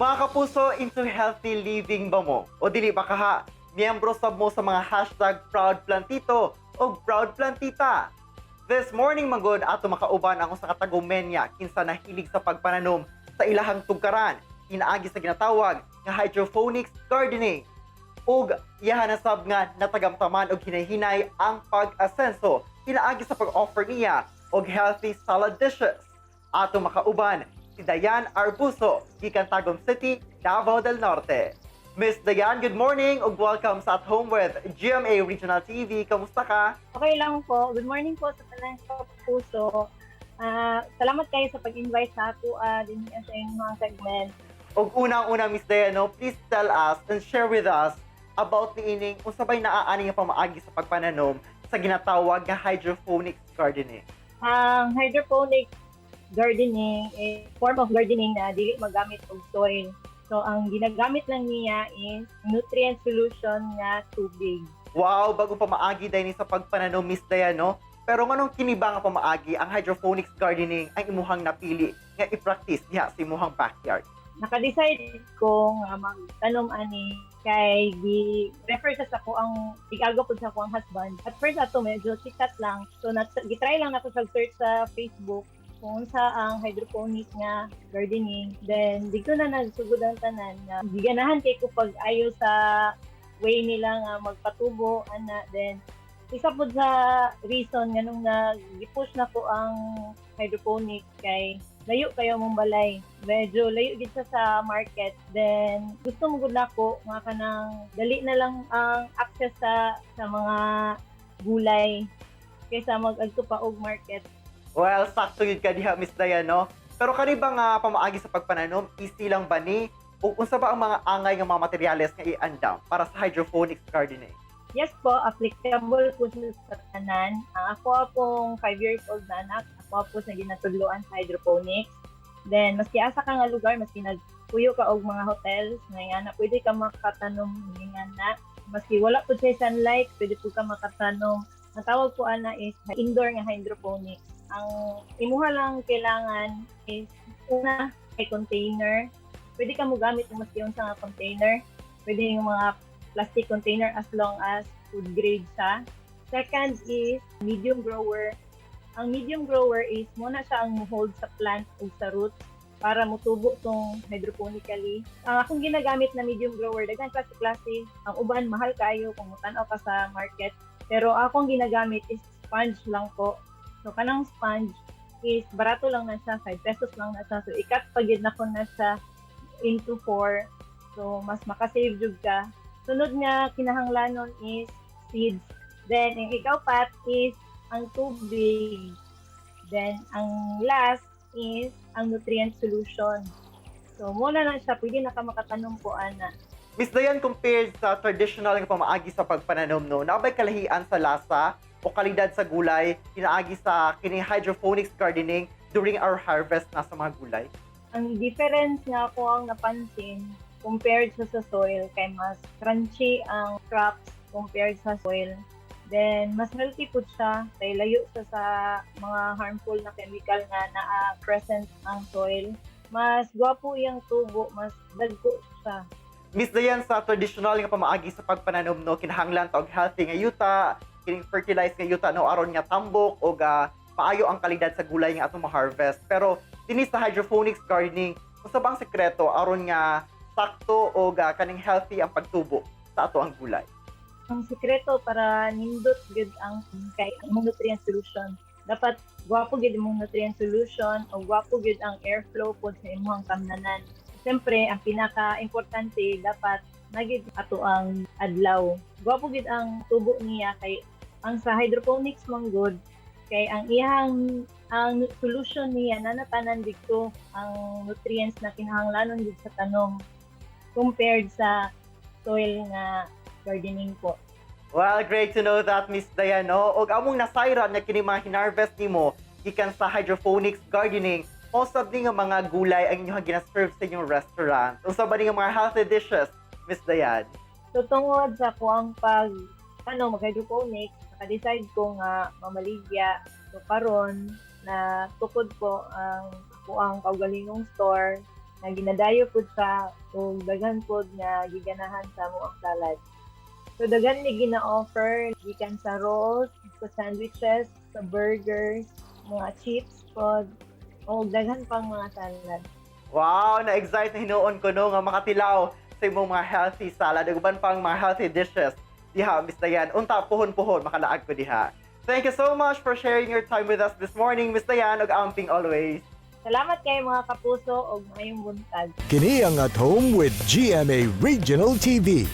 Mga kapuso, into healthy living ba mo? O dili ba kaha, miyembro sab mo sa mga hashtag Proud Plantito o Proud Plantita? This morning magod ato makauban ako sa katagumenya kinsa nahilig sa pagpananom sa ilahang tugkaran, inaagi sa ginatawag nga hydroponics gardening. Ug iyahan na sab nga natagamtaman og hinahinay ang pag-asenso inaagi sa pag-offer niya og healthy salad dishes. Ato makauban si Dayan Arbuso, gikan Tagum City, Davao del Norte. Miss Dayan, good morning ug welcome sa At Home with GMA Regional TV. Kamusta ka? Okay lang po. Good morning po sa tanan sa puso. Salamat kayo sa pag-invite sa ako din sa inyong mga segment. Og unang-una, Miss Dayan, please tell us and share with us about niining unsabay naaani nga pamaagi sa pagpananom sa ginatawag nga hydroponics gardening. Ang hydroponic gardening is form of gardening na dili magamit og soil. So ang ginagamit lang niya is nutrient solution nga tubig. Wow, bago pamaagi dahil sa pagpananom, Miss Dayan, pero nganong kini ba nga pamaagi ang hydroponics gardening ang imuhang napili nga i-practice diha sa imuhang backyard? Naka-decide ko nga magtanom ani kay refer sa ko ang igago pud sa ko ang husband. At first ato medyo sikat lang. So gitry lang nato sa search sa Facebook kung sa ang hydroponic nga gardening. Then dito na nagsugod ang tanan na giganahan kay ko pag ayo sa way nila nga magpatubo ana. Then isa po sa reason nga nung nag-push na ko ang hydroponic kay layo kayo mong balay. Medyo layo gid sa market. Then gusto mo gud nako nga kanang dali na lang ang access sa mga gulay kaysa mag-adto pa og market. Well, sakto yun ka diha, Miss Dayan, Pero kani ba nga pamaagi sa pagpananom, easy lang ba ni? O unsa ba ang mga angay nga mga materyales nga iandam para sa hydroponics gardening? Yes po, applicable po sa tanan. Ako pong 5 years old na anak. Ako po sa ginatudloan sa hydroponics. Then, maski asa ka nga lugar, maski nagpuyo ka og mga hotels, nga na pwede ka makatanom nga na. Maski wala po siya sunlight, pwede po ka makatanom. Ang tawag po ana is indoor nga hydroponics. Ang imuha lang kailangan is una ay container. Pwede ka mo gamit yung maski unsa nga container. Pwede yung mga plastic container as long as food grade siya. Second is medium grower. Ang medium grower is muna siya ang hold sa plant o sa roots para mutubo tong hydroponically. Ang akong ginagamit na medium grower, daghan klase-klase. Ang uban mahal kayo kung mutanaw ka sa market. Pero akong ginagamit is sponge lang po. So kanang sponge is barato lang na siya, 5 pesos lang na siya. So ikat pagid na ko na siya into 4. So mas makasave jud ka. Sunod nga kinahanglanon is seeds. Then ang ikapat is ang tubig. Then ang last is ang nutrient solution. So muna na siya, pwede na ka makatanom po ana. Miss Dayan, compared sa traditional nga pamaagi sa pagpananom, nabay kalahian sa lasa o kalidad sa gulay inaagi sa kining hydroponics gardening during our harvest na sa mga gulay? Ang difference nga ako ang napansin compared sa soil kay mas crunchy ang crops compared sa soil. Then mas healthy po siya kay layo sa mga harmful na chemical nga present ang soil. Mas gwapo yung tubo, mas dagko siya. Miss Dayan, sa traditional nga pamaagi sa pagpananom, kinahanglan ta og healthy nga yuta, kining fertilized nga yuta aron nga tambok o maayo ang kalidad sa gulay nga atong ma-harvest. Pero dinhi sa hydroponics gardening, unsa ba ang sekreto aron nga sakto o kaning healthy ang pagtubo sa ato ang gulay? Ang sikreto para nindot gud ang kay imong nutrient solution. Dapat gwapo gud imong nutrient solution o gwapo gud ang airflow pod sa imong kamnanan. Siyempre, ang pinaka-importante dapat nagid ato ang adlaw. Gwapo gud ang tubo niya kay ang sa hydroponics man good kay ang ang solution niya nanatanan dito ang nutrients na kinahanglanon gud sa tanom compared sa soil nga gardening po. Well, great to know that, Miss Dayan, Og among nasayran nga kini mga hinarvest nimo gikan sa hydroponics gardening, most of nga mga gulay ang inyong gina-serve sa inyong restaurant. Unsa ba nga mga healthy dishes, Miss Dayan? So tungod sa ko ang mag-hydroponics, naka-decide ko nga mamaligya. So karon na tukod ko ang kaugalingong store nga ginadayo pud sa ug daghan pud nga giganahan sa among salad. So daghan ni gina-offer gikan sa rolls, sa sandwiches, sa burgers, mga chips pod, o daghan pang mga salad. Wow, na-excite na hinuon ko no nga makatilaw sa imong mga healthy salad ug uban pang mga healthy dishes. Diha, Miss Dayan, unta puhon-puhon makalaag ko diha. Thank you so much for sharing your time with us this morning, Miss Dayan, ug amping always. Salamat kay mga kapuso ug maayong buntag. Kini ang At Home with GMA Regional TV.